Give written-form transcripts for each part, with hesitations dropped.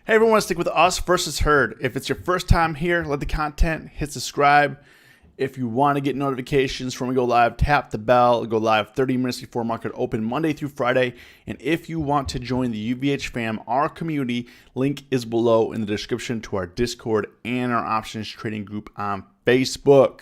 Hey everyone, stick with us versus herd. If it's your first time here, like the content, hit subscribe. If you want to get notifications from when we go live, tap the bell. Go live 30 minutes before market open, Monday through Friday. And if you want to join the UVH fam, our community, link is below in the description to our Discord and our options trading group on Facebook.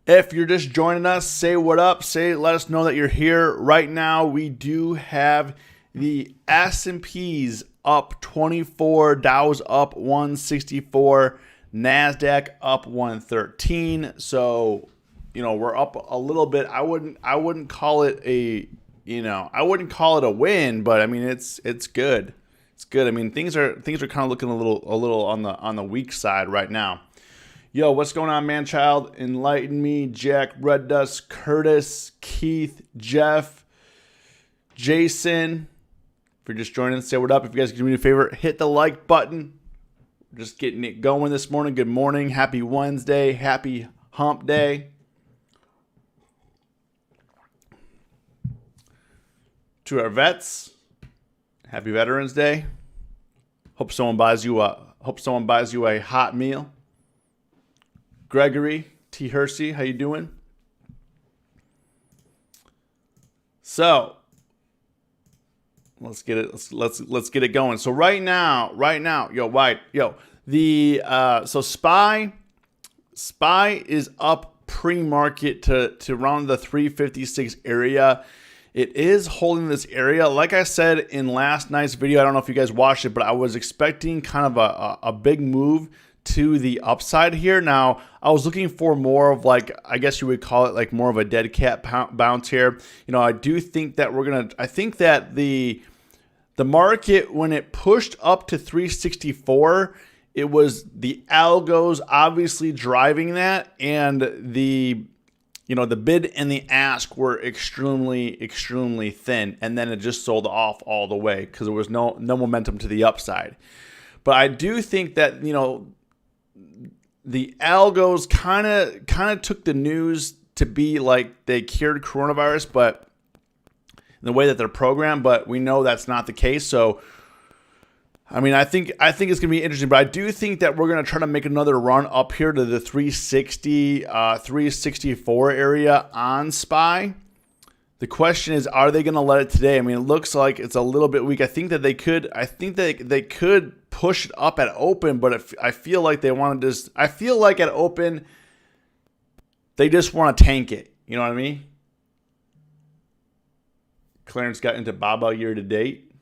If you're just joining us, say what up. Let us know that you're here. Right now, we do have the S&Ps up 24, Dow's up 164, NASDAQ up 113. So, we're up a little bit. I wouldn't call it a win, but I mean it's good. It's good. I mean things are kind of looking a little on the weak side right now. Yo, what's going on, man child? Enlighten me, Jack, Red Dust, Curtis, Keith, Jeff, Jason. If you're just joining us, say what up. If you guys can do me a favor, hit the like button. We're just getting it going this morning. Good morning. Happy Wednesday. Happy hump day. To our vets, happy Veterans Day. Hope someone buys you a hot meal. Gregory T. Hersey, how you doing? So let's get it. Let's get it going. So right now, so SPY is up pre-market to around the 356 area. It is holding this area. Like I said in last night's video, I don't know if you guys watched it, but I was expecting kind of a big move to the upside here. Now, I was looking for more of I guess you would call it more of a dead cat bounce here. I do think that I think that the market, when it pushed up to 364, it was the algos obviously driving that, and the bid and the ask were extremely thin, and then it just sold off all the way because there was no momentum to the upside. But I do think that the algos kind of took the news to be like they cured coronavirus, but in the way that they're programmed, but we know that's not the case. So, I mean, I think it's going to be interesting, but I do think that we're going to try to make another run up here to the 360, 364 area on SPY. The question is, are they going to let it today? I mean, it looks like it's a little bit weak. I think that they could push it up at open, but I feel like they want to just. I feel like at open, they just want to tank it. You know what I mean? Clarence got into Baba year to date.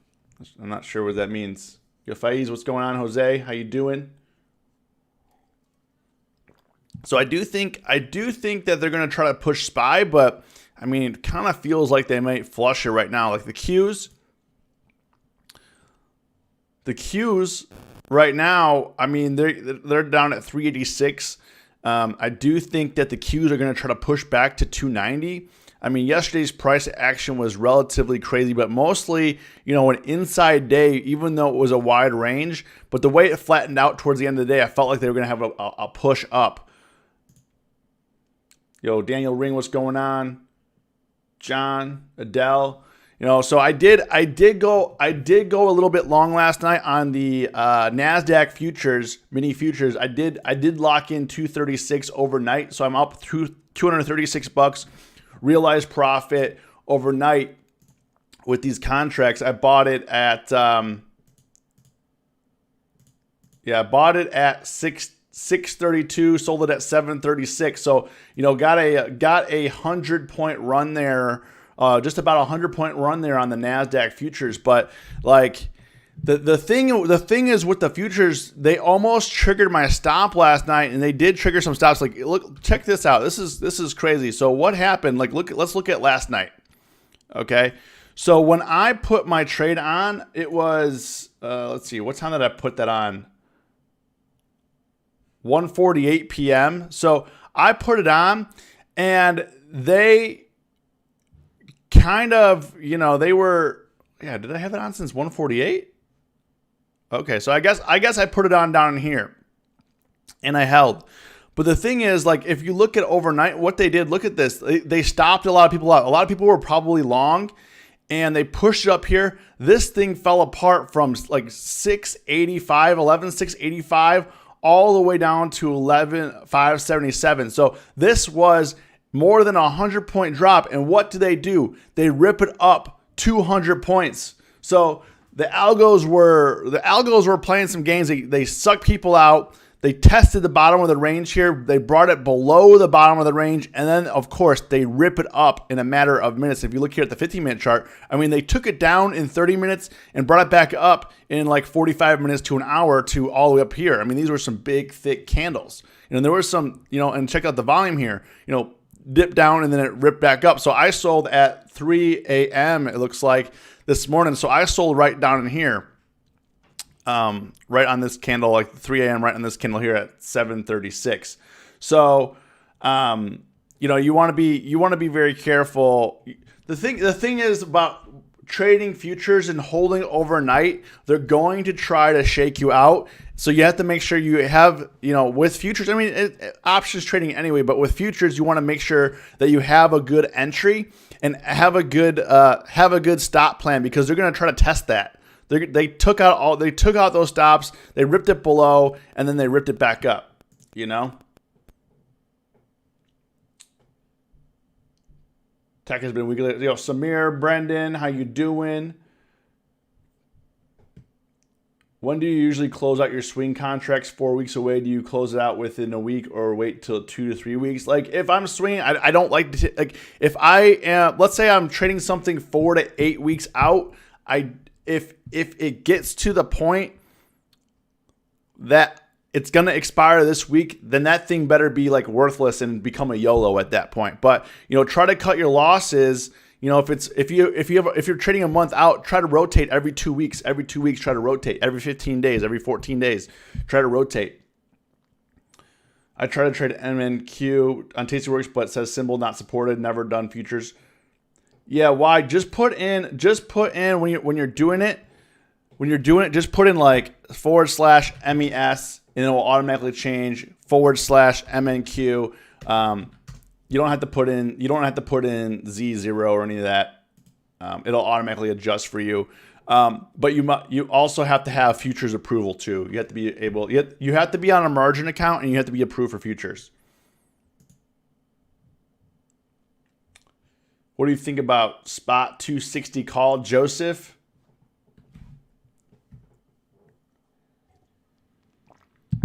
I'm not sure what that means. Yo, Faiz, what's going on? Jose, how you doing? So I do think that they're going to try to push SPY, but I mean, it kind of feels like they might flush it right now. Like the Qs right now, I mean, they're down at 386. I do think that the Qs are going to try to push back to 290. I mean, yesterday's price action was relatively crazy, but mostly, an inside day, even though it was a wide range. But the way it flattened out towards the end of the day, I felt like they were going to have a push up. Yo, Daniel Ring, what's going on? John, Adele, so I did go a little bit long last night on the NASDAQ futures, mini futures. I did lock in 236 overnight, so I'm up through $236. Realized profit overnight with these contracts. I bought it at 632, sold it at 736. So, got a 100-point run there, just about 100-point run there on the NASDAQ futures. But the thing is with the futures, they almost triggered my stop last night, and they did trigger some stops. Look, check this out. This is crazy. So what happened? Let's look at last night. Okay. So when I put my trade on, it was let's see, what time did I put that on? 1:48 p.m. So I put it on, and they kind of, they were, did I have it on since 1:48? Okay, so I guess I put it on down here, and I held. But the thing is, if you look at overnight, what they did, look at this. They stopped a lot of people out. A lot of people were probably long, and they pushed it up here. This thing fell apart from like 685 all the way down to 11,577. So this was more than a 100-point drop. And what do? They rip it up 200 points. So the algos were playing some games. They sucked people out. They tested the bottom of the range here. They brought it below the bottom of the range. And then, of course, they rip it up in a matter of minutes. If you look here at the 15-minute chart, I mean, they took it down in 30 minutes and brought it back up in like 45 minutes to an hour to all the way up here. I mean, these were some big, thick candles. There was some, and check out the volume here, dip down and then it ripped back up. So I sold at 3 a.m., it looks like, this morning. So I sold right down in here. Right on this candle, like 3 a.m. right on this candle here at 7:36. So, you want to be very careful. The thing is about trading futures and holding overnight. They're going to try to shake you out. So you have to make sure you have, with futures. I mean, options trading anyway, but with futures, you want to make sure that you have a good entry and have a good stop plan, because they're going to try to test that. They took out those stops, they ripped it below, and then they ripped it back up, Tech has been weekly. Samir, Brendan, how you doing? When do you usually close out your swing contracts? 4 weeks away? Do you close it out within a week or wait till 2 to 3 weeks? Like if I'm swinging, I don't like to, like if I am, let's say I'm trading something 4 to 8 weeks out, if it gets to the point that it's going to expire this week, then that thing better be like worthless and become a YOLO at that point. But, try to cut your losses. If you're trading a month out, try to rotate every 2 weeks. Every 2 weeks, try to rotate. Every 15 days, every 14 days, try to rotate. I try to trade MNQ on Tastyworks, but it says symbol not supported, never done futures. Yeah, why? Just put in when you're doing it, just put in like /MES and it will automatically change /MNQ. You don't have to put in Z0 or any of that. It'll automatically adjust for you. But you also have to have futures approval too. You have to be you have to be on a margin account and you have to be approved for futures. What do you think about spot 260 call, Joseph?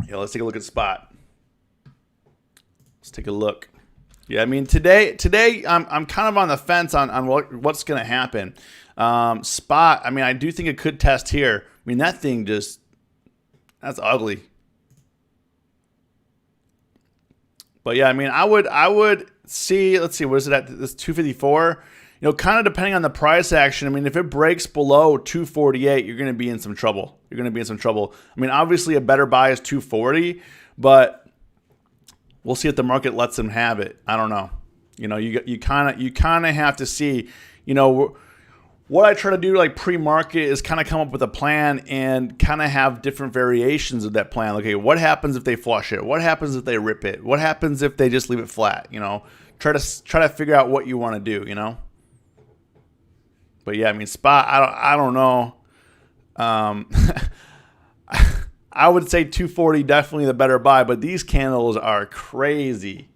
Yeah, let's take a look at spot. Let's take a look. Yeah, I mean today I'm kind of on the fence on what's going to happen. Spot, I mean, I do think it could test here. I mean, that thing that's ugly. But yeah, I mean, I would see, let's see, what is it at? This 254? Kind of depending on the price action. I mean, if it breaks below 248, you're going to be in some trouble. I mean, obviously a better buy is 240, but we'll see if the market lets them have it. I don't know. You kind of have to see, what I try to do like pre-market is kind of come up with a plan and kind of have different variations of that plan. Okay, what happens if they flush it? What happens if they rip it? What happens if they just leave it flat? Try to figure out what you want to do, But yeah, I mean, spot, I don't know. I would say 240 definitely the better buy, but these candles are crazy.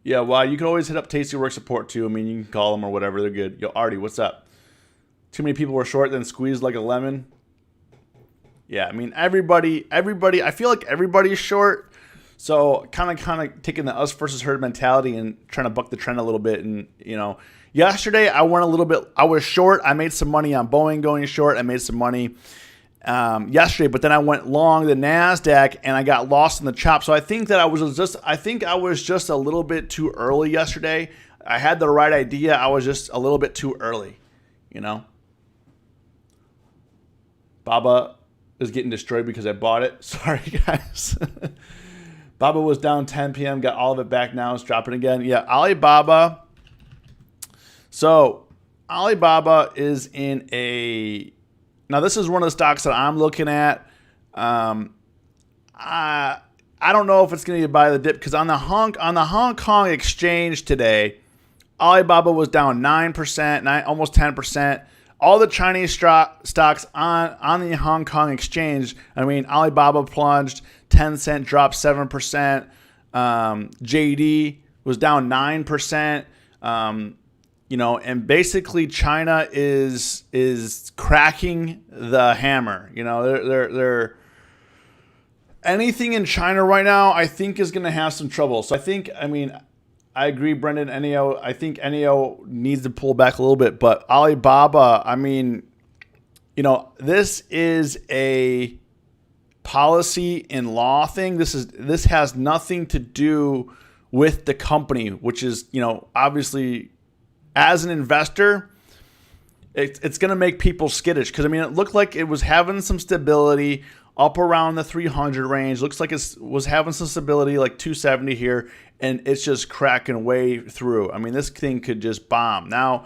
Yeah, well, you can always hit up Tastyworks support too. I mean, you can call them or whatever. They're good. Yo, Artie, what's up? Too many people were short, then squeezed like a lemon. Yeah, I mean, everybody. I feel like everybody's short. So kind of taking the us versus herd mentality and trying to buck the trend a little bit. And, yesterday I went a little bit. I was short. I made some money on Boeing going short. I made some money yesterday, but then I went long the NASDAQ and I got lost in the chop. So I think I was just a little bit too early yesterday. I had the right idea. I was just a little bit too early, Baba is getting destroyed because I bought it. Sorry, guys. Baba was down 10 p.m., got all of it back now. It's dropping again. Yeah, Alibaba. So Alibaba is in a... Now, this is one of the stocks that I'm looking at. I don't know if it's going to buy the dip, because on the Hong Kong exchange today, Alibaba was down 9%, almost 10%. All the Chinese stocks on the Hong Kong exchange, I mean, Alibaba plunged, Tencent dropped 7%, JD was down 9%. And basically China is cracking the hammer. They're anything in China right now, I think, is going to have some trouble. So I agree, Brendan. I think NEO needs to pull back a little bit, but Alibaba, this is a policy and law thing. This has nothing to do with the company, which is, obviously, as an investor, it's going to make people skittish, because it looked like it was having some stability up around the 300 range. Looks like it was having some stability, like 270 here, and it's just cracking way through. This thing could just bomb. Now,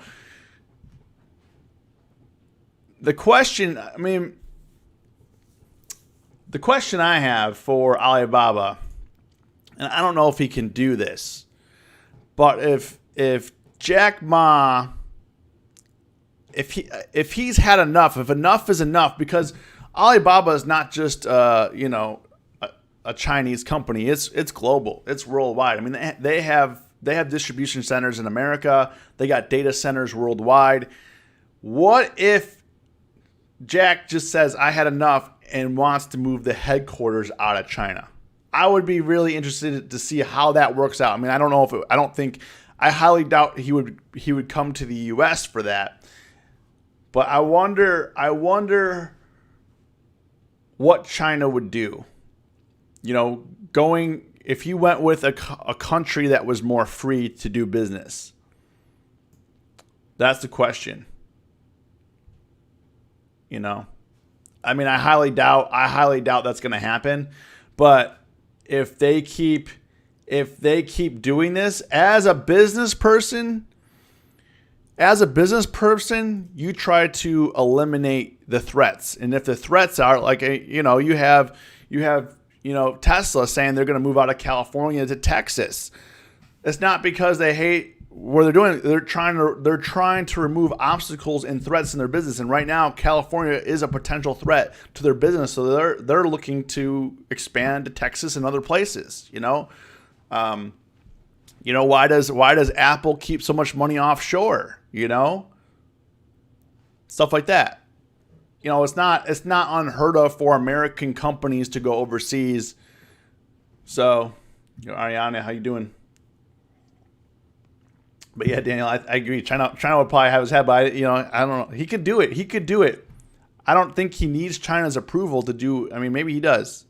the question I have for Alibaba, and I don't know if he can do this, but if Jack Ma, if he's had enough, if enough is enough, because Alibaba is not just a Chinese company. It's global. It's worldwide. They have distribution centers in America. They got data centers worldwide. What if Jack just says, I had enough, and wants to move the headquarters out of China? I would be really interested to see how that works out. I don't know I highly doubt he would come to the US for that. But I wonder what China would do. If you went with a country that was more free to do business. That's the question. I highly doubt that's going to happen. But if they keep doing this, as a business person, you try to eliminate the threats. And if the threats are like, you have Tesla saying they're going to move out of California to Texas. It's not because they hate what they're doing. They're trying to remove obstacles and threats in their business. And right now, California is a potential threat to their business. So they're looking to expand to Texas and other places. Why does Apple keep so much money offshore? Stuff like that. It's not unheard of for American companies to go overseas. So, Ariana, how you doing? But yeah, Daniel, I agree. China would probably have his head, but I don't know. He could do it. I don't think he needs China's approval to do. Maybe he does.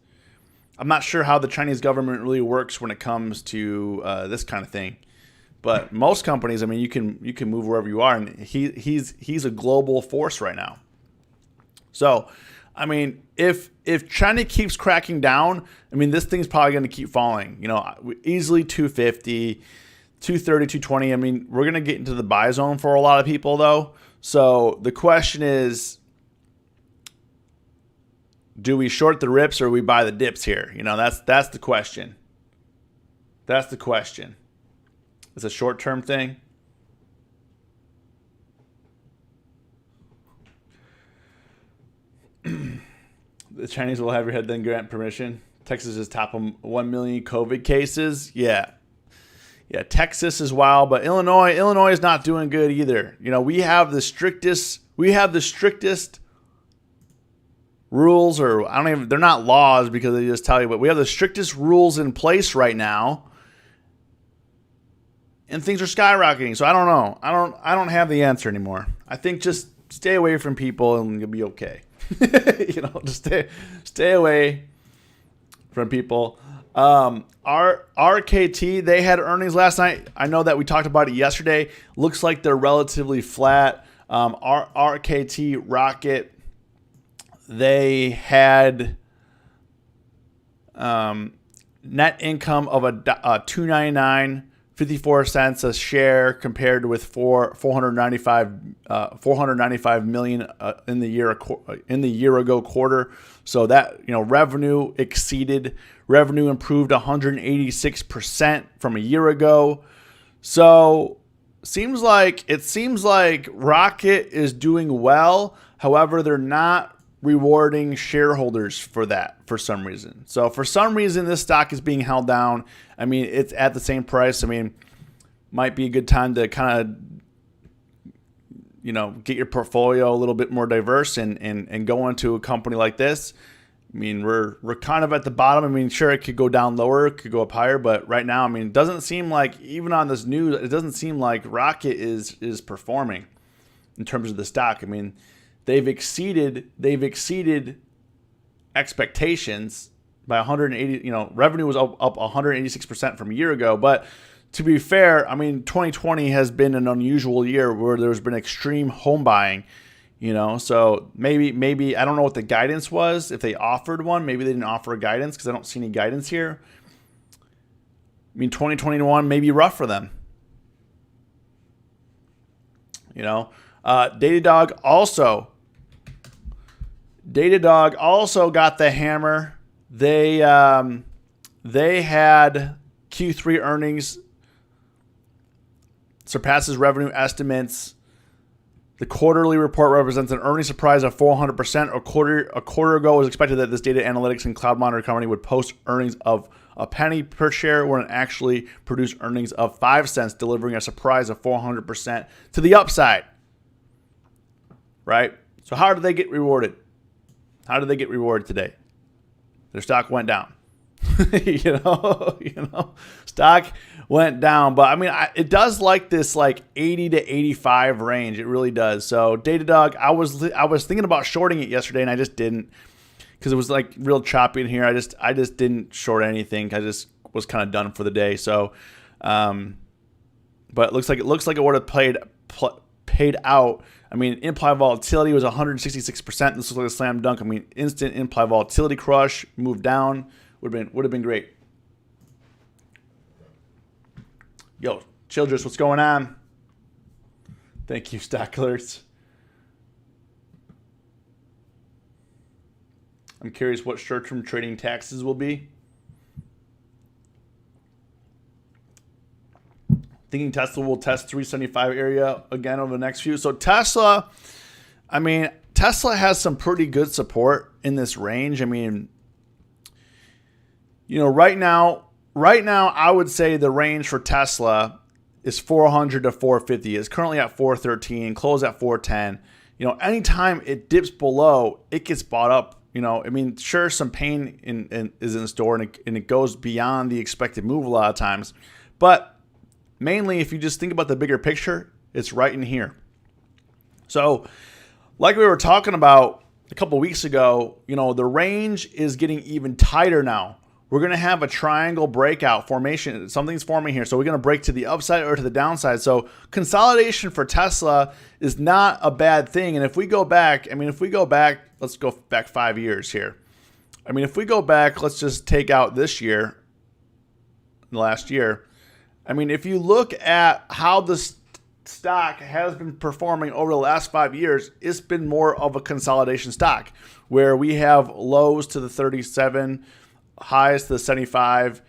I'm not sure how the Chinese government really works when it comes to this kind of thing. But most companies, you can move wherever you are, and he's a global force right now. So, if China keeps cracking down, this thing's probably going to keep falling. Easily 250, 230, 220. We're going to get into the buy zone for a lot of people, though. So the question is, do we short the rips or we buy the dips here? That's the question. That's the question. It's a short-term thing. The Chinese will have your head, then grant permission. Texas is top 1 million COVID cases. Yeah, Texas is wild, but Illinois is not doing good either. We have the strictest rules, or they're not laws because they just tell you, but we have the strictest rules in place right now. And things are skyrocketing. So I don't know. I don't have the answer anymore. I think just stay away from people and you'll be okay. Just stay away from people. RKT, they had earnings last night. I know that we talked about it yesterday. Looks like they're relatively flat. RKT Rocket, they had net income of $2.99 54 cents a share compared with 495 million in the year ago quarter. So that, revenue improved 186% from a year ago. So it seems like Rocket is doing well. However, they're not rewarding shareholders for that for some reason. So for some reason, this stock is being held down. I mean, it's at the same price. I mean, might be a good time to kind of, get your portfolio a little bit more diverse and go into a company like this. I mean, we're kind of at the bottom. I mean, sure, it could go down lower, it could go up higher, but right now, I mean, it doesn't seem like, even on this news, it doesn't seem like Rocket is performing in terms of the stock. I mean, they've exceeded expectations by 180. Revenue was up 186% from a year ago. But to be fair, I mean, 2020 has been an unusual year where there's been extreme home buying. So maybe I don't know what the guidance was. If they offered one, maybe they didn't offer a guidance because I don't see any guidance here. I mean, 2021 may be rough for them. Datadog also got the hammer. They had Q3 earnings surpasses revenue estimates. The quarterly report represents an earnings surprise of 400%. A quarter ago, it was expected that this data analytics and cloud monitoring company would post earnings of a penny per share, when it actually produced earnings of 5 cents, delivering a surprise of 400% to the upside. Right? So how did they get rewarded? How did they get rewarded today? Their stock went down. Stock went down. But I mean, it does like this 80 to 85 range. It really does. So Datadog, I was thinking about shorting it yesterday, and I just didn't, because it was real choppy in here. I just didn't short anything. I just was kind of done for the day. So, but it looks like it would have paid out. I mean, implied volatility was 166%. This looks like a slam dunk. I mean, instant implied volatility crush, moved down. Would have been great. Yo, Childress, what's going on? Thank you, Stock Alerts. I'm curious what short-term trading taxes will be. Thinking Tesla will test 375 area again over the next few. So Tesla has some pretty good support in this range. I mean, right now I would say the range for Tesla is 400 to 450. It's currently at 413, closed at 410. Anytime it dips below, it gets bought up. I mean, sure, some pain is in store, and it goes beyond the expected move a lot of times. But mainly, if you just think about the bigger picture, it's right in here. So, like we were talking about a couple weeks ago, the range is getting even tighter now. We're going to have a triangle breakout formation. Something's forming here. So we're going to break to the upside or to the downside. So consolidation for Tesla is not a bad thing. And if we go back, let's go back 5 years here. I mean, if we go back, let's just take out this year, last year. I mean, if you look at how the stock has been performing over the last 5 years, it's been more of a consolidation stock where we have lows to the 37, highs to the 75,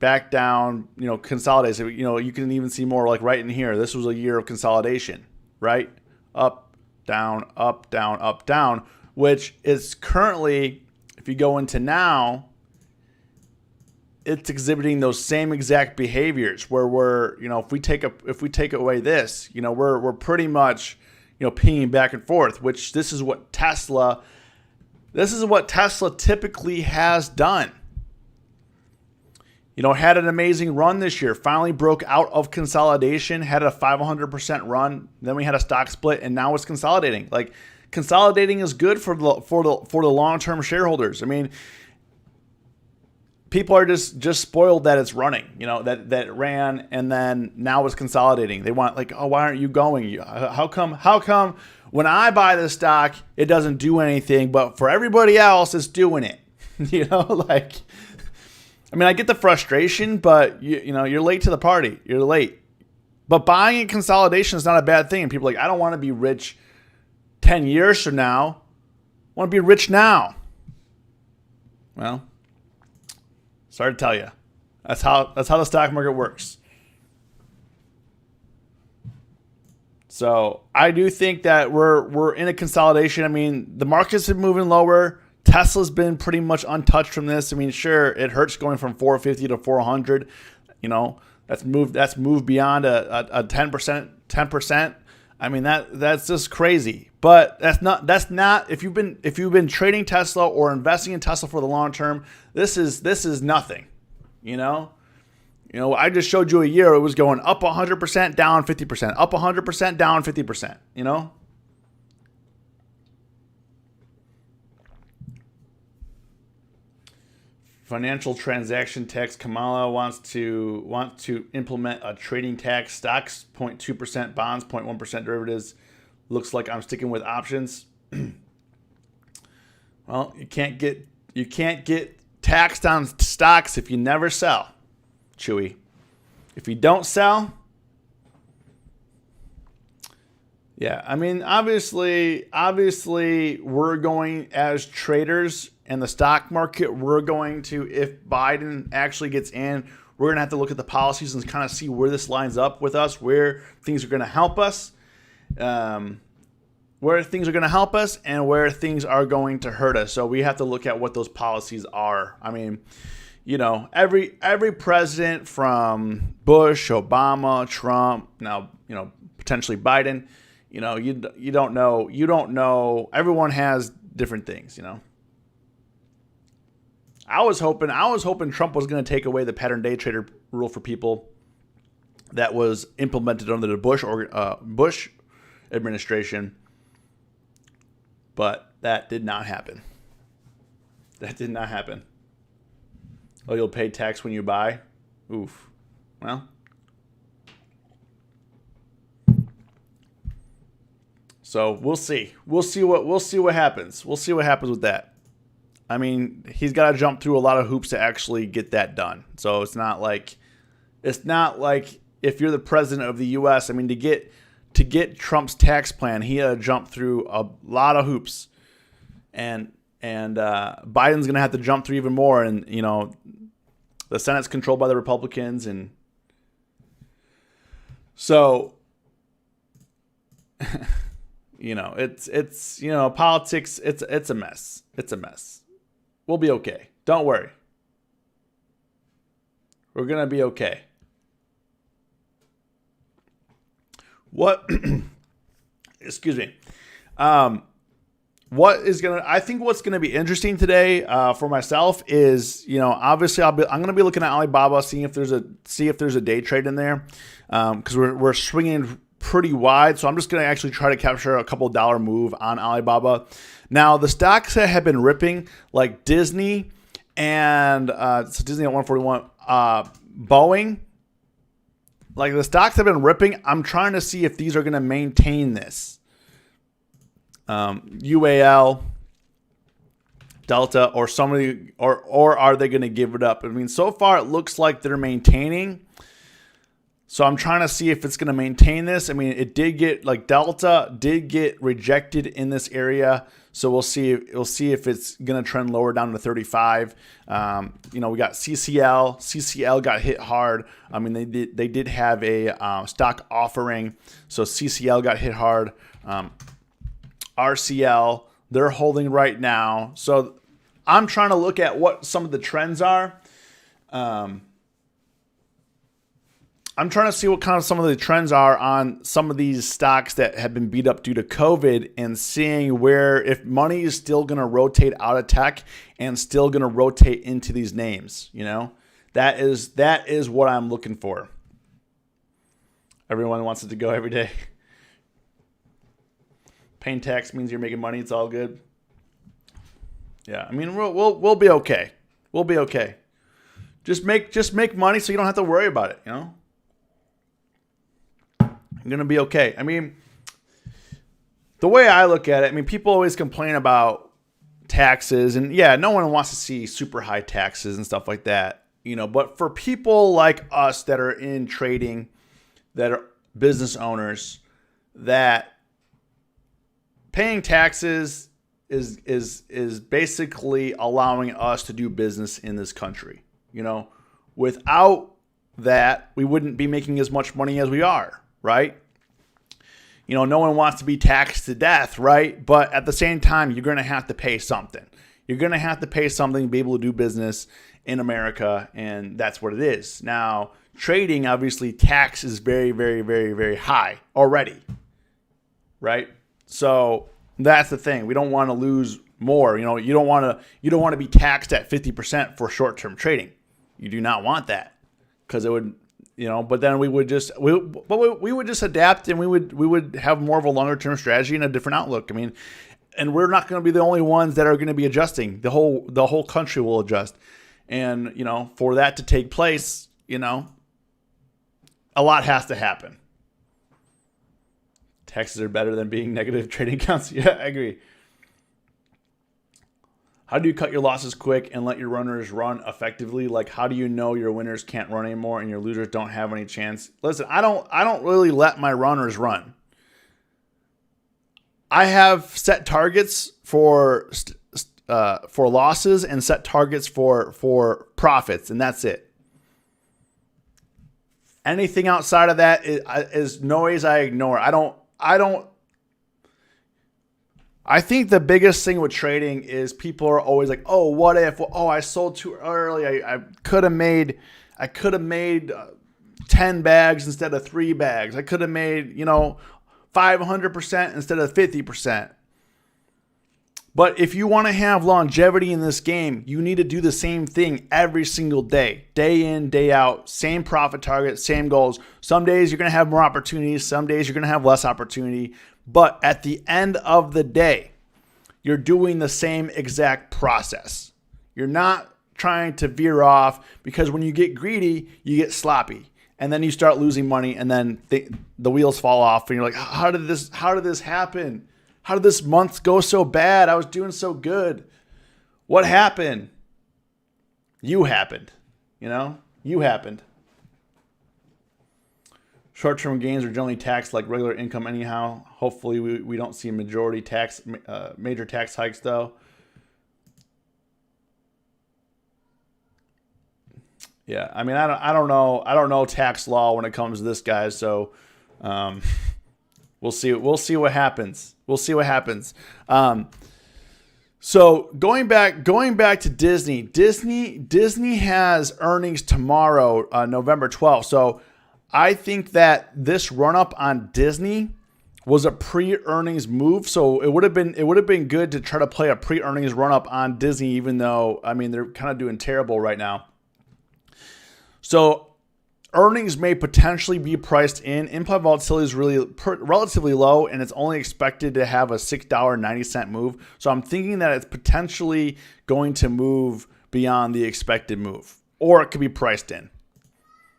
back down, consolidates. You can even see more right in here. This was a year of consolidation, right? Up, down, up, down, up, down, which is currently, if you go into now, it's exhibiting those same exact behaviors where we're, if we take away this, we're pretty much, pinging back and forth, which this is what Tesla typically has done. Had an amazing run this year, finally broke out of consolidation, had a 500% run, then we had a stock split, and now it's consolidating. Consolidating is good for the long-term shareholders. I mean, people are just spoiled that it's running, that it ran and then now it's consolidating. They want why aren't you going? How come when I buy this stock, it doesn't do anything, but for everybody else, it's doing it? I mean, I get the frustration, but you're late to the party. You're late. But buying in consolidation is not a bad thing. And people are like, I don't want to be rich 10 years from now. I want to be rich now. Well, sorry to tell you. That's how the stock market works. So I do think that we're in a consolidation. I mean, the market's been moving lower. Tesla's been pretty much untouched from this. I mean, sure, it hurts going from 450 to 400. That's moved beyond a 10%. 10%. I mean, that's just crazy. But that's not if you've been trading Tesla or investing in Tesla for the long term, this is nothing. I just showed you a year. It was going up 100%, down 50%, up 100%, down 50%. Financial transaction tax. Kamala wants to implement a trading tax. Stocks 0.2%, bonds 0.1%, derivatives. Looks like I'm sticking with options. Well, you can't get taxed on stocks if you never sell. Chewy. If you don't sell, yeah, I mean, obviously we're going as traders in the stock market. We're going to, if Biden actually gets in, we're going to have to look at the policies and kind of see where this lines up with us, where things are going to help us, and where things are going to hurt us. So we have to look at what those policies are. I mean, every president from Bush, Obama, Trump, now, potentially Biden, you don't know. Everyone has different things, I was hoping Trump was going to take away the pattern day trader rule for people that was implemented under the Bush administration, but that did not happen. Oh, you'll pay tax when you buy? Oof. Well, so we'll see. We'll see what happens. We'll see what happens with that. I mean, he's got to jump through a lot of hoops to actually get that done. So it's not like if you're the president of the U.S. I mean, to get Trump's tax plan, he had to jump through a lot of hoops, and Biden's going to have to jump through even more. And the Senate's controlled by the Republicans, and so it's politics. It's a mess. It's a mess. We'll be okay. Don't worry. We're going to be okay. Excuse me. I think what's going to be interesting today for myself is, obviously I'm going to be looking at Alibaba, seeing if there's a day trade in there, because we're swinging pretty wide. So I'm just going to actually try to capture a couple dollar move on Alibaba. Now, the stocks that have been ripping, like Disney and so Disney at 141, Boeing, like the stocks have been ripping. I'm trying to see if these are going to maintain this. UAL, Delta, or somebody, or are they going to give it up? I mean, so far it looks like they're maintaining. So I'm trying to see if it's going to maintain this. I mean, it did get, like, Delta did get rejected in this area. So we'll see if it's going to trend lower down to 35. We got CCL. CCL got hit hard. I mean, they did have a stock offering. So CCL got hit hard. RCL, they're holding right now. So I'm trying to look at what some of the trends are. I'm trying to see what kind of some of the trends are on some of these stocks that have been beat up due to COVID, and seeing where, if money is still going to rotate out of tech and still going to rotate into these names. That is what I'm looking for. Everyone wants it to go every day. Paying tax means you're making money. It's all good. Yeah, I mean, we'll be okay. We'll be okay. Just make money so you don't have to worry about it. I'm going to be okay. I mean, the way I look at it, I mean, people always complain about taxes, and yeah, no one wants to see super high taxes and stuff like that. But for people like us that are in trading, that are business owners, that paying taxes is basically allowing us to do business in this country. Without that, we wouldn't be making as much money as we are, right? No one wants to be taxed to death, right? But at the same time, you're going to have to pay something. You're going to have to pay something to be able to do business in America, and that's what it is. Now, trading, obviously, tax is very, very, very, very high already, right? So that's the thing. We don't want to lose more. You don't want to be taxed at 50% for short-term trading. You do not want that, because it would, But then we would just adapt, and we would have more of a longer-term strategy and a different outlook. And we're not going to be the only ones that are going to be adjusting. The whole country will adjust. And, for that to take place, a lot has to happen. Taxes are better than being negative trading accounts. Yeah, I agree. How do you cut your losses quick and let your runners run effectively? Like, how do you know your winners can't run anymore and your losers don't have any chance? Listen, I don't really let my runners run. I have set targets for losses and set targets for profits, and that's it. Anything outside of that is noise. I ignore. I think the biggest thing with trading is people are always like, "Oh, what if? Oh, I sold too early. I could have made 10 bags instead of 3 bags. I could have made 500% instead of 50%." But if you want to have longevity in this game, you need to do the same thing every single day in, day out, same profit target, same goals. Some days you're going to have more opportunities. Some days you're going to have less opportunity. But at the end of the day, you're doing the same exact process. You're not trying to veer off, because when you get greedy, you get sloppy. And then you start losing money, and then the wheels fall off, and you're like, how did this happen? How did this month go so bad? I was doing so good. What happened? You happened. You happened. Short-term gains are generally taxed like regular income anyhow. Hopefully we don't see major tax hikes though. Yeah, I don't know tax law when it comes to this, guys. So we'll see what happens. So going back to Disney. Disney has earnings tomorrow, November 12th. So I think that this run up on Disney was a pre-earnings move. So it would have been good to try to play a pre-earnings run up on Disney, even though they're kind of doing terrible right now. So earnings may potentially be priced in. Implied volatility is really relatively low, and it's only expected to have a $6.90 move. So I'm thinking that it's potentially going to move beyond the expected move, or it could be priced in.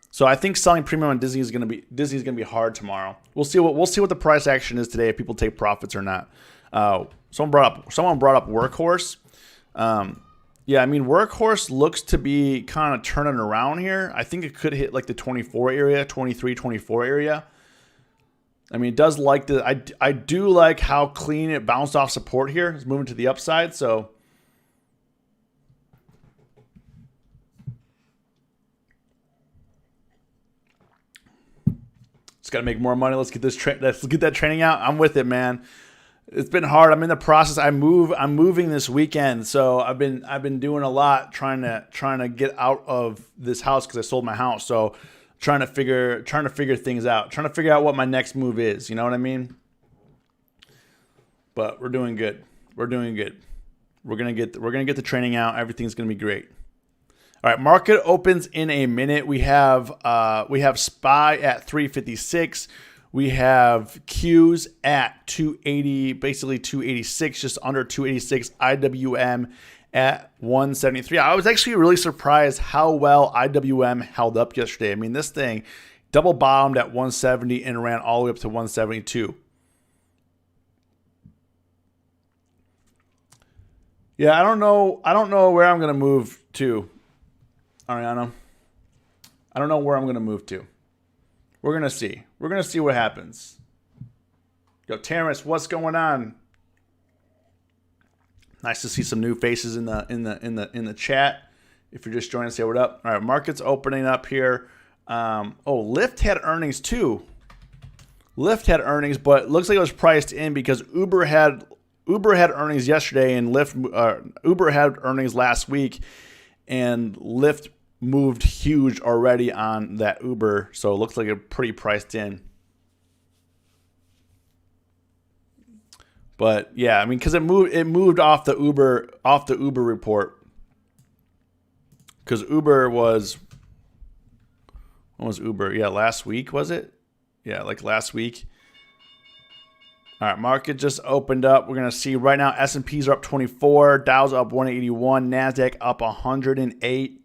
So I think selling premium on Disney is going to be hard tomorrow. We'll see what the price action is today, if people take profits or not. Someone brought up Workhorse. Workhorse looks to be kind of turning around here. I think it could hit like the 24 area, 23, 24 area. It does like I do like how clean it bounced off support here. It's moving to the upside, so just got to make more money. Let's get that training out. I'm with it, man. It's been hard. I'm in the process. I'm moving this weekend, so I've been doing a lot trying to get out of this house because I sold my house. So trying to figure things out, trying to figure out what my next move is. You know what I mean? But we're doing good. We're gonna get the training out. Everything's gonna be great. All right, market opens in a minute. We have SPY at 356. We have Qs at 280, basically 286, just under 286. IWM at 173. I was actually really surprised how well IWM held up yesterday. This thing double bottomed at 170 and ran all the way up to 172. Yeah, I don't know where I'm gonna move to. Ariana. I don't know where I'm going to move to. We're going to see. We're going to see what happens. Yo, Terrence, what's going on? Nice to see some new faces in the chat. If you're just joining us, say what up. All right, market's opening up here. Lyft had earnings too. Lyft had earnings, but it looks like it was priced in because Uber had earnings yesterday, and Uber had earnings last week, and Lyft moved huge already on that Uber, so it looks like it's pretty priced in. But yeah, I mean, because it moved off the Uber report, because Uber was, when was Uber? Yeah, last week, was it? Yeah, like last week. All right, market just opened up. We're gonna see right now S&Ps are up 24, Dow's up 181, Nasdaq up 108.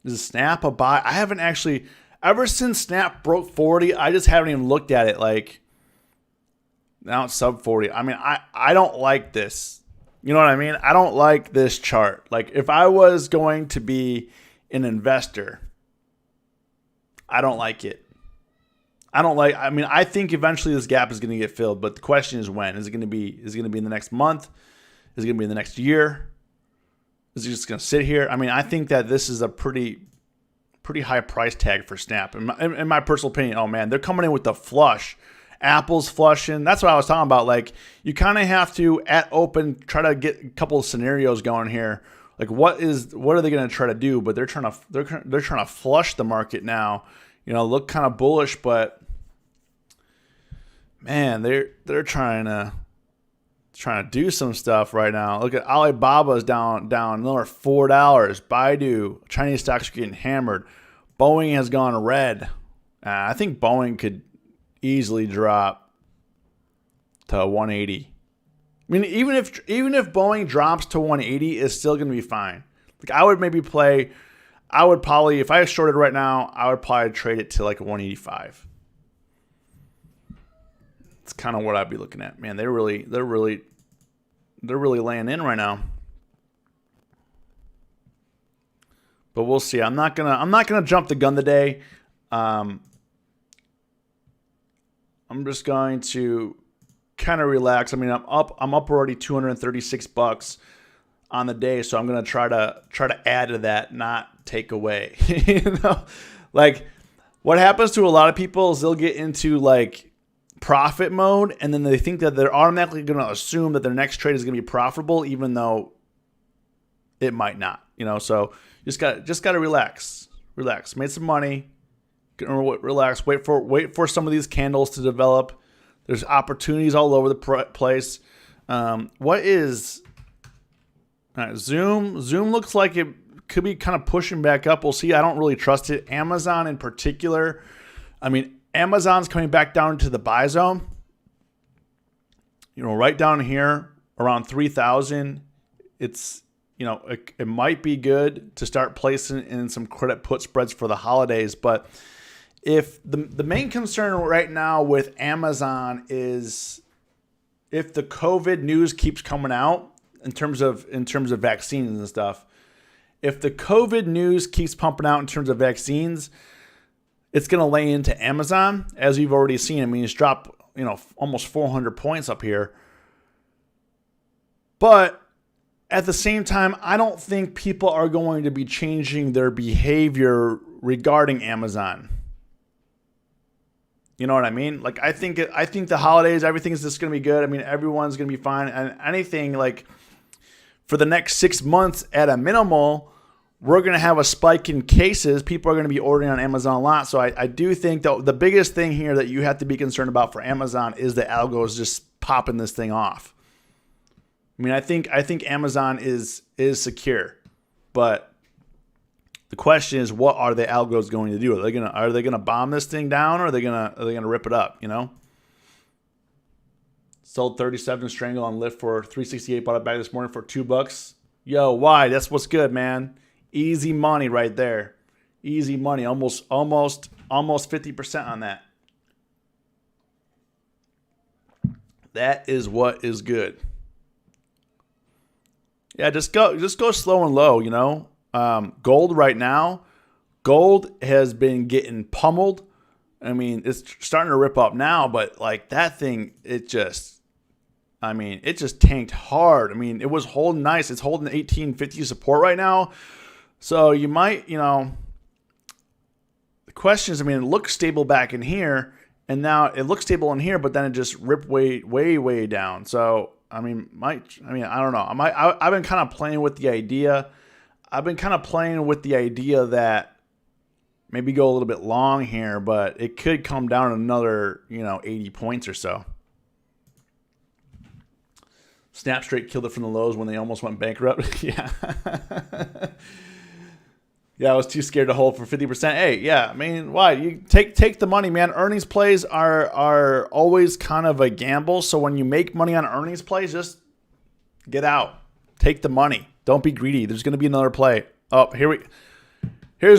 Is Snap a buy? I haven't actually, ever since Snap broke 40, I just haven't even looked at it. Like, now it's sub 40. I mean, I don't like this. You know what I mean? I don't like this chart. Like, if I was going to be an investor, I don't like it. I mean, I think eventually this gap is going to get filled, but the question is when. Is it going to be in the next month? Is it going to be in the next year? Is it just going to sit here? I mean, I think that this is a pretty high price tag for Snap. In my personal opinion, oh man, they're coming in with the flush. Apple's flushing. That's what I was talking about. Like, you kind of have to, at open, try to get a couple of scenarios going here. Like, what are they going to try to do? But they're trying to flush the market now. You know, look kind of bullish, but man, they're trying to do some stuff right now. Look at Alibaba's down another $4. Baidu, Chinese stocks are getting hammered. Boeing has gone red. I think Boeing could easily drop to 180. I mean, even if Boeing drops to 180, it's still going to be fine. Like, I would maybe play. I would probably, if I shorted right now, I would probably trade it to like 185. It's kind of what I'd be looking at. Man, they're really laying in right now. But we'll see. I'm not gonna jump the gun today. I'm just going to kind of relax. I mean, I'm up already $236 on the day, so I'm gonna try to add to that, not take away. You know, like, what happens to a lot of people is they'll get into like profit mode, and then they think that they're automatically going to assume that their next trade is going to be profitable, even though it might not. You know, so just got to relax. Made some money. Relax. Wait for some of these candles to develop. There's opportunities all over the place. What is Zoom? Zoom looks like it could be kind of pushing back up. We'll see. I don't really trust it. Amazon in particular. I mean, Amazon's coming back down to the buy zone. You know, right down here around 3,000. It's, you know, it might be good to start placing in some credit put spreads for the holidays. But if the main concern right now with Amazon is if the COVID news keeps coming out in terms of vaccines and stuff, if the COVID news keeps pumping out in terms of vaccines, it's going to lay into Amazon, as you've already seen. I mean, it's dropped, you know, almost 400 points up here. But at the same time, I don't think people are going to be changing their behavior regarding Amazon. You know what I mean? Like, I think the holidays, everything's just going to be good. I mean, everyone's going to be fine. And anything, like, for the next 6 months at a minimal, we're going to have a spike in cases. People are going to be ordering on Amazon a lot. So I do think that the biggest thing here that you have to be concerned about for Amazon is the algos just popping this thing off. I mean, I think Amazon is secure, but the question is, what are the algos going to do? Are they gonna bomb this thing down, or are they gonna rip it up? You know. Sold 37 strangle on Lyft for $368. Bought it back this morning for $2. Yo, why? That's what's good, man. Easy money right there. Easy money. Almost 50% on that. That is what is good. Yeah, just go slow and low, you know. Gold right now, gold has been getting pummeled. I mean, it's starting to rip up now, but like that thing, it just tanked hard. I mean, it was holding nice. It's holding 1850 support right now. So you might, the question is, I mean, it looks stable back in here, and now it looks stable in here, but then it just ripped way down. So, I don't know. I've been kind of playing with the idea. That maybe go a little bit long here, but it could come down another, 80 points or so. Snap straight killed it from the lows when they almost went bankrupt. Yeah. Yeah, I was too scared to hold for 50%. Hey, yeah, I mean, why? You take the money, man. Earnings plays are always kind of a gamble. So when you make money on earnings plays, just get out. Take the money. Don't be greedy. There's going to be another play. Oh, here's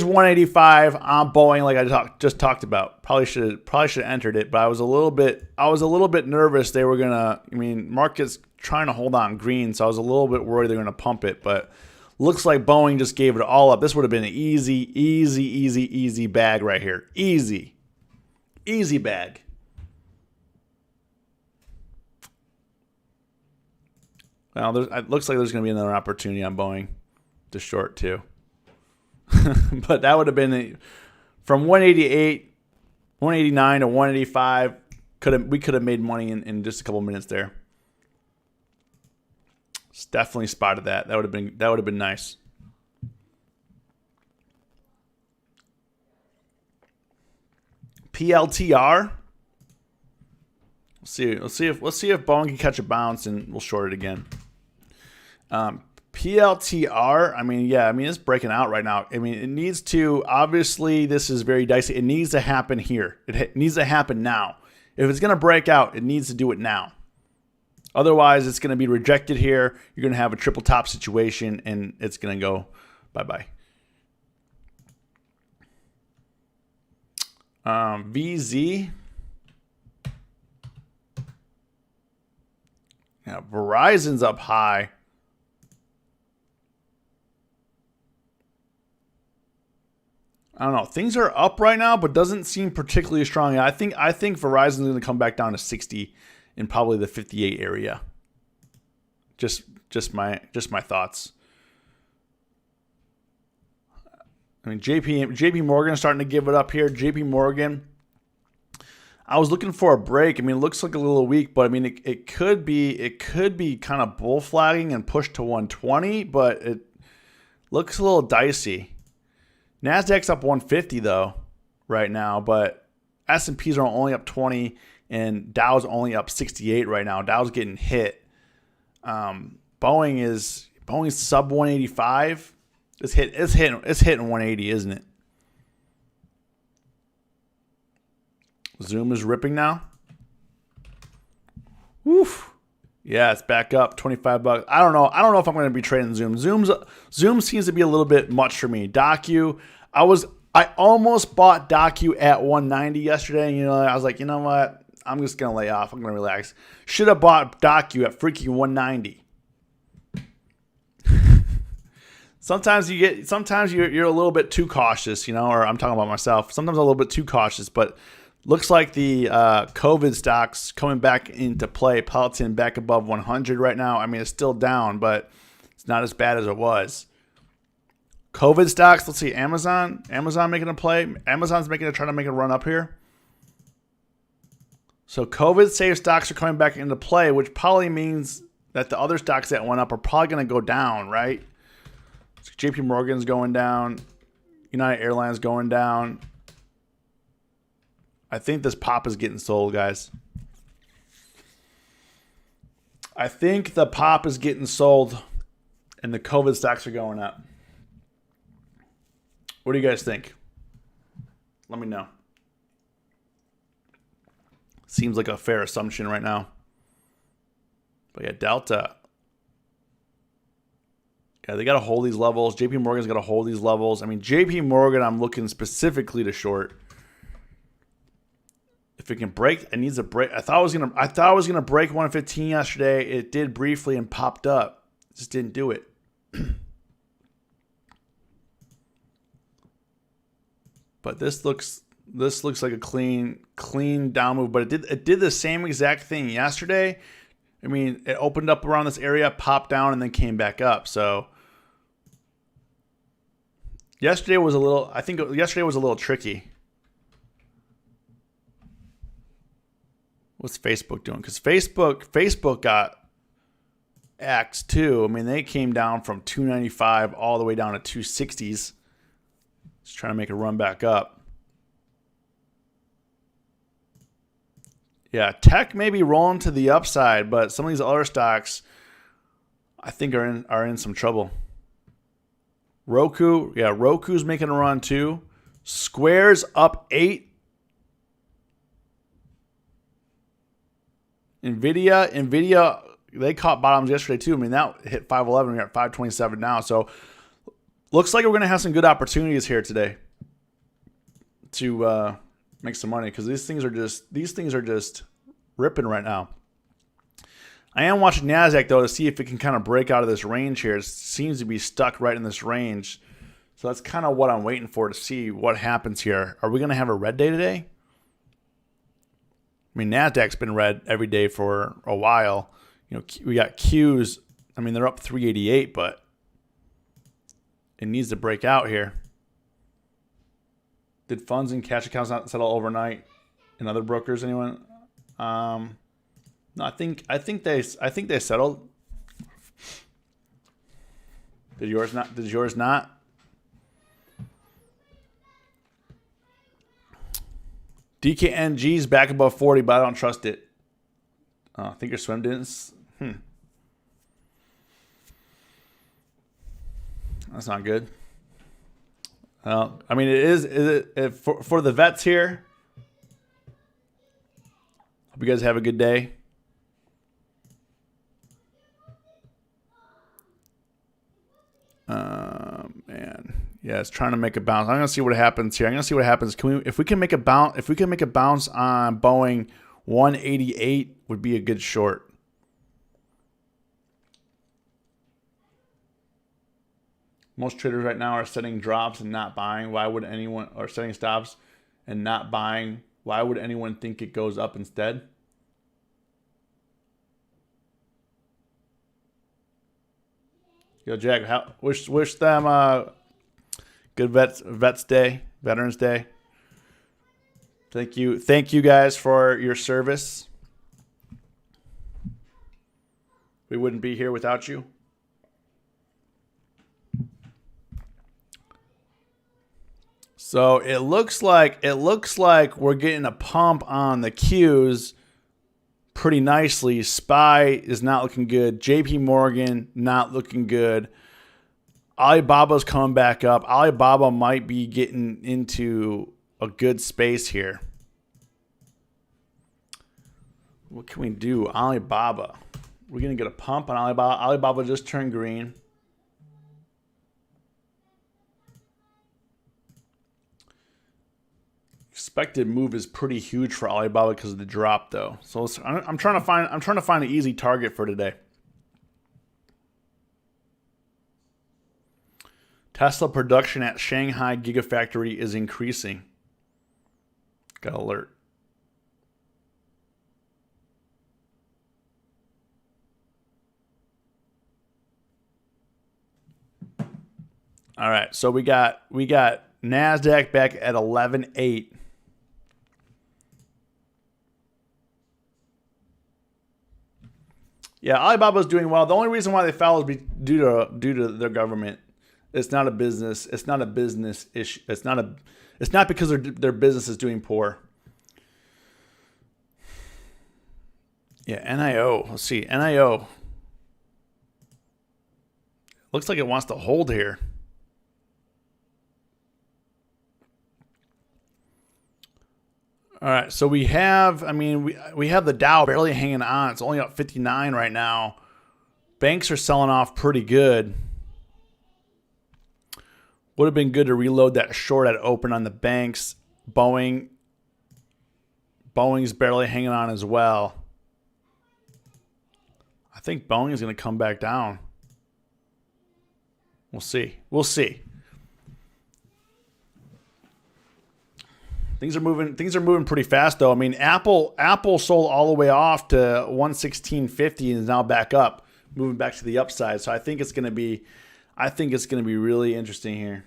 185 on Boeing, like I just talked about. Probably should have entered it, but I was a little bit nervous they were gonna. I mean, market's trying to hold on green, so I was a little bit worried they're gonna pump it, but looks like Boeing just gave it all up. This would have been an easy bag right here. Easy bag. Well, it looks like there's going to be another opportunity on Boeing to short too. But that would have been from 188, 189 to 185. We could have made money in just a couple minutes there. Definitely spotted that. That would have been nice. PLTR. Let's see if Boeing can catch a bounce and we'll short it again. PLTR. It's breaking out right now. I mean, it needs to. Obviously, this is very dicey. It needs to happen here. It needs to happen now. If it's gonna break out, it needs to do it now. Otherwise, it's going to be rejected here. You're going to have a triple top situation, and it's going to go bye-bye. VZ. Yeah, Verizon's up high. I don't know. Things are up right now, but doesn't seem particularly strong. I think Verizon's going to come back down to 60. In probably the 58 area. Just my thoughts. I mean, JP Morgan starting to give it up here. JP Morgan. I was looking for a break. I mean, it looks like a little weak, but I mean, it could be kind of bull flagging and push to 120, but it looks a little dicey. Nasdaq's up 150 though right now, but S&Ps are only up 20. And Dow's only up 68 right now. Dow's getting hit. Boeing's sub 185. It's hitting 180, isn't it? Zoom is ripping now. Woof. Yeah, it's back up $25. I don't know if I'm going to be trading Zoom. Zoom seems to be a little bit much for me. Docu, I almost bought Docu at 190 yesterday. And, I was like, you know what? I'm just going to lay off. I'm going to relax. Should have bought Docu at freaking 190. Sometimes you're a little bit too cautious, or I'm talking about myself. Sometimes I'm a little bit too cautious, but looks like the COVID stocks coming back into play. Peloton back above 100 right now. I mean, it's still down, but it's not as bad as it was. COVID stocks, let's see, Amazon making a play. Amazon's trying to make a run up here. So COVID safe stocks are coming back into play, which probably means that the other stocks that went up are probably going to go down, right? So JP Morgan's going down. United Airlines going down. I think this pop is getting sold, guys. I think the pop is getting sold and the COVID stocks are going up. What do you guys think? Let me know. Seems like a fair assumption right now. But yeah, Delta. Yeah, they got to hold these levels. JP Morgan's got to hold these levels. I mean, JP Morgan, I'm looking specifically to short. If it can break, it needs a break. I thought I was gonna break 115 yesterday. It did briefly and popped up. Just didn't do it. But this looks like a clean down move. But it did the same exact thing yesterday. I mean, it opened up around this area, popped down, and then came back up. So yesterday was a little. I think yesterday was a little tricky. What's Facebook doing? Because Facebook got axed too. I mean, they came down from 295 all the way down to 260s. Just trying to make a run back up. Yeah, tech may be rolling to the upside, but some of these other stocks, I think, are in some trouble. Roku, yeah, Roku's making a run too. Square's up 8. Nvidia, they caught bottoms yesterday too. I mean, that hit 511. We're at 527 now. So looks like we're going to have some good opportunities here today to make some money, because these things are just ripping right now. I am watching NASDAQ though to see if it can kind of break out of this range here. It seems to be stuck right in this range. So that's kind of what I'm waiting for to see what happens here. Are we going to have a red day today? I mean, NASDAQ's been red every day for a while. You know, we got Qs. I mean, they're up 388, but it needs to break out here. Did funds and cash accounts not settle overnight in other brokers? Anyone? No, I think they settled. Did yours not? Did yours not? DKNG's back above 40, but I don't trust it. I think your swim didn't. That's not good. I mean, it is for the vets here. Hope you guys have a good day. Man, yeah, it's trying to make a bounce. I'm gonna see what happens here. I'm gonna see what happens. If we can make a bounce on Boeing, 188 would be a good short. Most traders right now are setting drops and not buying. Why would anyone, or setting stops and not buying? Why would anyone think it goes up instead? Yo, Jack, wish them good Veterans Day. Thank you guys for your service. We wouldn't be here without you. So it looks like we're getting a pump on the Qs pretty nicely. SPY is not looking good. JP Morgan not looking good. Alibaba's coming back up. Alibaba might be getting into a good space here. What can we do? Alibaba. We're going to get a pump on Alibaba. Alibaba just turned green. Expected move is pretty huge for Alibaba because of the drop, though. So I'm trying to find an easy target for today. Tesla production at Shanghai Gigafactory is increasing. Got alert. All right, so we got NASDAQ back at 11.8. Yeah, Alibaba's doing well. The only reason why they fell is due to their government. It's not a business. It's not a business issue. It's not because their business is doing poor. Yeah, NIO. Let's see. NIO. Looks like it wants to hold here. All right, so we have, we have the Dow barely hanging on. It's only up 59 right now. Banks are selling off pretty good. Would have been good to reload that short at open on the banks. Boeing's barely hanging on as well. I think Boeing is going to come back down. We'll see. Things are moving. Things are moving pretty fast, though. I mean, Apple sold all the way off to 116.50 and is now back up, moving back to the upside. So I think it's going to be really interesting here.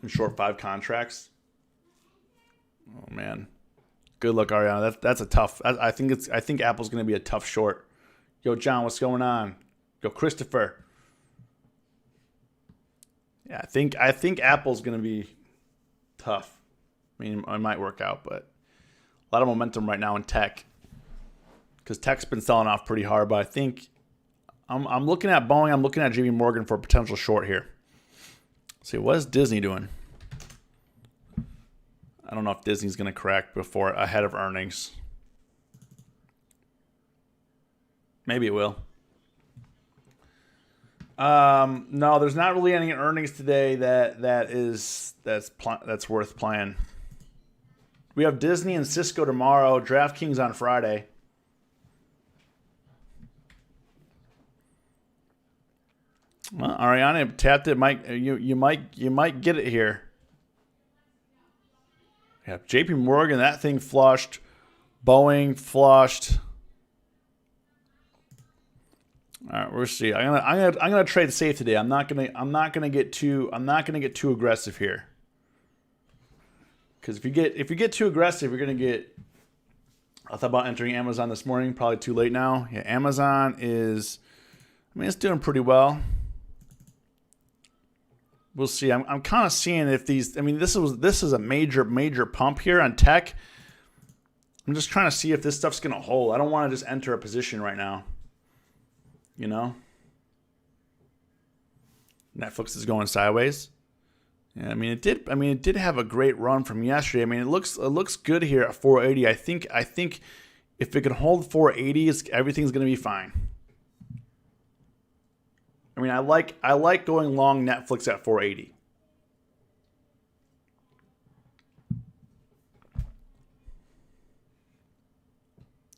In short 5 contracts. Oh man, good luck, Ariana. That's a tough. I think Apple's going to be a tough short. Yo, John, what's going on? Yo, Christopher. Yeah, I think Apple's going to be tough. I mean, it might work out, but a lot of momentum right now in tech because tech's been selling off pretty hard. But I think I'm looking at Boeing. I'm looking at JP Morgan for a potential short here. Let's see, what is Disney doing? I don't know if Disney's going to correct ahead of earnings. Maybe it will. No, there's not really any earnings today that's worth playing. We have Disney and Cisco tomorrow. DraftKings on Friday. Well, Ariana tapped it. You might get it here. Yeah, JP Morgan, that thing flushed. Boeing flushed. All right, we'll see. I'm gonna trade safe today. I'm not gonna get too aggressive here. Because if you get too aggressive, you're gonna get. I thought about entering Amazon this morning. Probably too late now. Yeah, Amazon is. I mean, it's doing pretty well. We'll see. I'm kind of seeing if these. I mean, this is a major pump here on tech. I'm just trying to see if this stuff's gonna hold. I don't want to just enter a position right now. You know, Netflix is going sideways. Yeah, I mean it did have a great run from yesterday. I mean it looks good here at 480. I think if it can hold 480, everything's going to be fine. I mean I like going long Netflix at 480.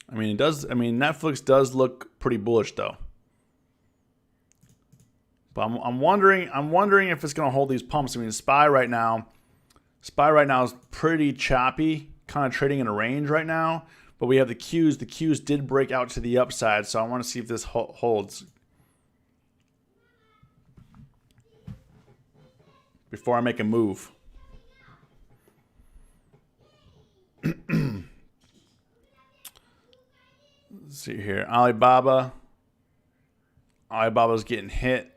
I mean Netflix does look pretty bullish though. But I'm wondering if it's going to hold these pumps. I mean, SPY right now is pretty choppy, kind of trading in a range right now. But we have the Qs. The Qs did break out to the upside, so I want to see if this holds before I make a move. Let's see here, Alibaba's getting hit.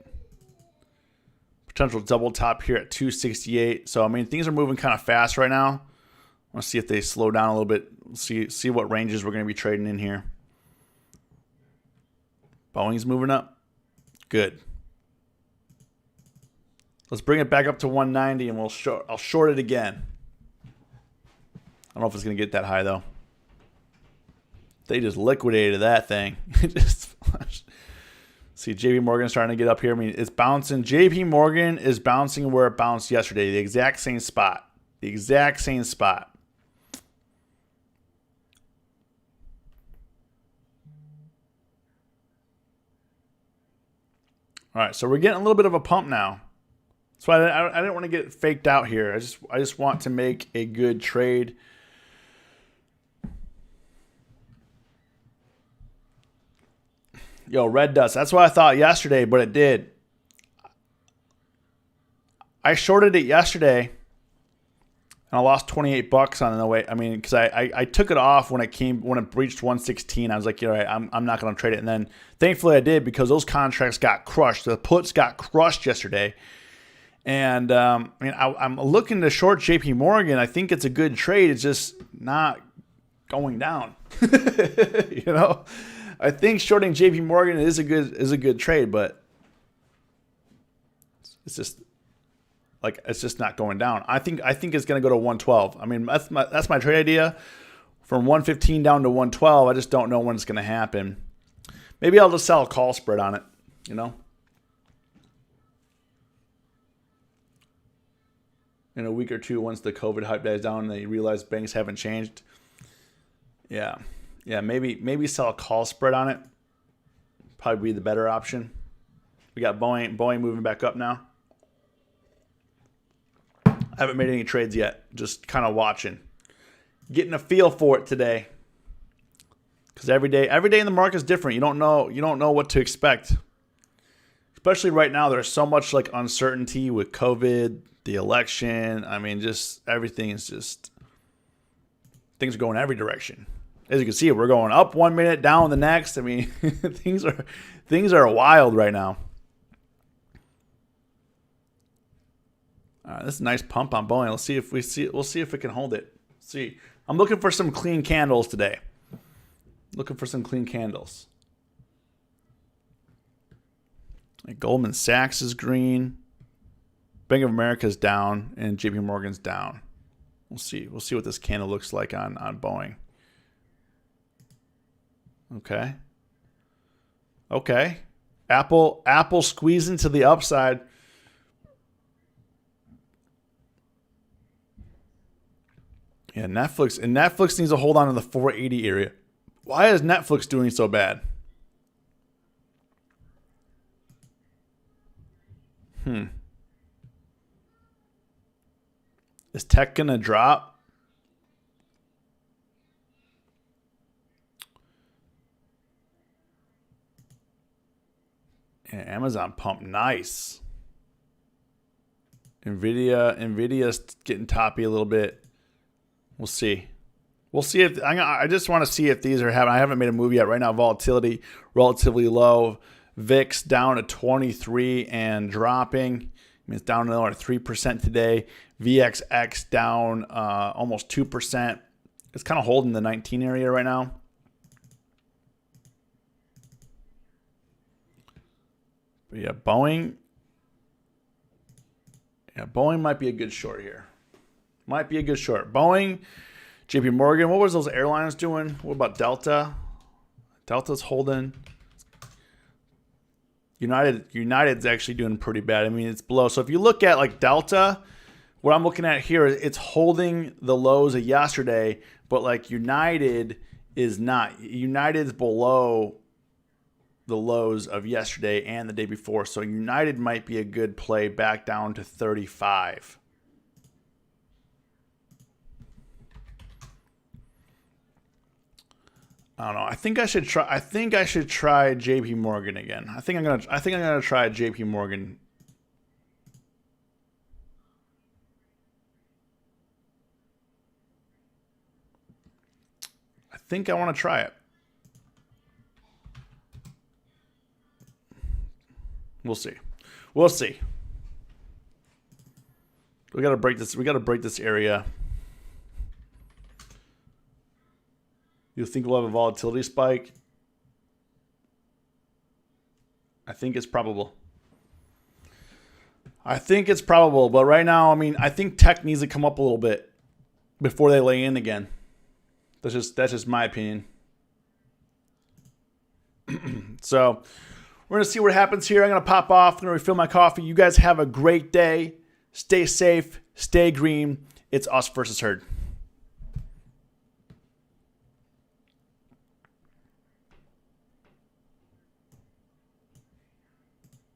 Potential double top here at 268. So, I mean, things are moving kind of fast right now. I want to see if they slow down a little bit. See what ranges we're going to be trading in here. Boeing's moving up. Good. Let's bring it back up to 190 and I'll short it again. I don't know if it's going to get that high, though. They just liquidated that thing. It just flushed. See, JP Morgan's trying to get up here. I mean, it's bouncing. JP Morgan is bouncing where it bounced yesterday. The exact same spot. The exact same spot. All right, so we're getting a little bit of a pump now. So I didn't want to get faked out here. I just want to make a good trade. Yo, red dust. That's what I thought yesterday, but it did. I shorted it yesterday, and I lost $28 on the way. I mean, because I took it off when it breached 116. I was like, all right, I'm not going to trade it. And then thankfully I did because those contracts got crushed. The puts got crushed yesterday. And I mean, I'm looking to short JP Morgan. I think it's a good trade. It's just not going down. You know? I think shorting JP Morgan is a good trade, but it's just not going down. I think it's going to go to 112. I mean, that's my trade idea, from 115 down to 112. I just don't know when it's going to happen. Maybe I'll just sell a call spread on it, you know? In a week or two, once the COVID hype dies down and they realize banks haven't changed. Yeah, maybe sell a call spread on it. Probably be the better option. We got Boeing moving back up now. I haven't made any trades yet. Just kind of watching. Getting a feel for it today. Because every day in the market is different. You don't know what to expect. Especially right now, there's so much like uncertainty with COVID, the election. I mean, just everything is just, things are going every direction. As you can see, we're going up 1 minute, down the next. I mean, things are wild right now. This is a nice pump on Boeing. We'll see if we can hold it. Let's see. I'm looking for some clean candles today. Looking for some clean candles. Like Goldman Sachs is green. Bank of America is down, and JP Morgan's down. We'll see. We'll see what this candle looks like on Boeing. Okay. Okay. Apple squeezing to the upside. Yeah, Netflix needs to hold on to the 480 area. Why is Netflix doing so bad? Is tech gonna drop? Yeah, Amazon pump nice. Nvidia's getting toppy a little bit. We'll see. We'll see if I just want to see if these are having. I haven't made a move yet. Right now, volatility relatively low. VIX down to 23 and dropping. I mean, it's down another 3% today. VXX down almost 2%. It's kind of holding the 19 area right now. But yeah, Boeing. Yeah, Boeing might be a good short here. Might be a good short. Boeing, JP Morgan. What was those airlines doing? What about Delta? Delta's holding. United's actually doing pretty bad. I mean, it's below. So if you look at like Delta, what I'm looking at here, it's holding the lows of yesterday, but like United is not. United's below the lows of yesterday and the day before. So United might be a good play back down to 35. I don't know. I think I should try JP Morgan again. I think I'm gonna try JP Morgan. I think I want to try it. We'll see. We'll see. We gotta break this. We gotta break this area. You think we'll have a volatility spike? I think it's probable. But right now, I mean, I think tech needs to come up a little bit before they lay in again. That's just my opinion. So we're gonna see what happens here. I'm gonna pop off. I'm gonna refill my coffee. You guys have a great day. Stay safe. Stay green. It's us versus herd.